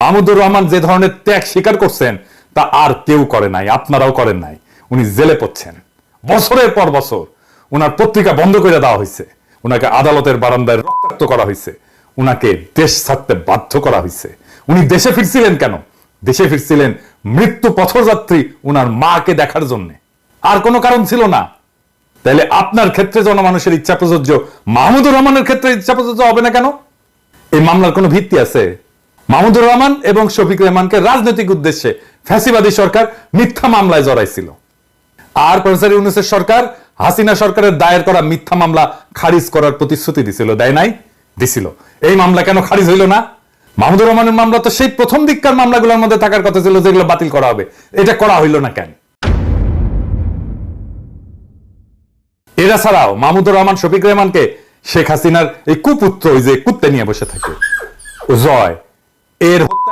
মাহমুদুর রহমান যে ধরনের ত্যাগ স্বীকার করছেন তা আর কেউ করে নাই, আপনারাও করেন নাই। উনি জেলে পড়ছেন বছরের পর বছর, উনার পত্রিকা বন্ধ করে দেওয়া হয়েছে, উনাকে আদালতের বারান্দায় রক্তাক্ত করা হয়েছে, উনাকে দেশ ছাড়তে বাধ্য করা হয়েছে। উনি দেশে ফিরছিলেন কেন? দেশে ফিরছিলেন মৃত্যু পথযাত্রী উনার মাকে দেখার জন্য, আর কোনো কারণ ছিল না। তাহলে আপনার ক্ষেত্রে জনমানুষের ইচ্ছা প্রযোজ্য, মাহমুদুর রহমানের ক্ষেত্রে ইচ্ছা প্রযোজ্য হবে না কেন? এই মামলার কোনো ভিত্তি আছে? মাহমুদুর রহমান এবং শফিক রেহমানকে রাজনৈতিক উদ্দেশ্যে ফ্যাসিবাদী সরকার মিথ্যা মামলায় জড়াইছিল, আর প্রফেসর ইউনূসের সরকার হাসিনা সরকারের দায়ের করা মিথ্যা মামলা খারিজ করার প্রতিশ্রুতি দিছিল, দেয় নাই? দিছিল। এই মামলা কেন খারিজ হইল না? মাহমুদুর রহমানের মামলা তো সেই প্রথম দিককার মামলাগুলোর মধ্যে থাকার কথা ছিল, যেগুলো বাতিল করা হবে। এটা করা হইল না কেন? এরা ছাড়াও মাহমুদুর রহমান শফিক রেহমানকে শেখ হাসিনার এই কুপুত্র, ওই যে কুত্তে নিয়ে বসে থাকে জয়, এর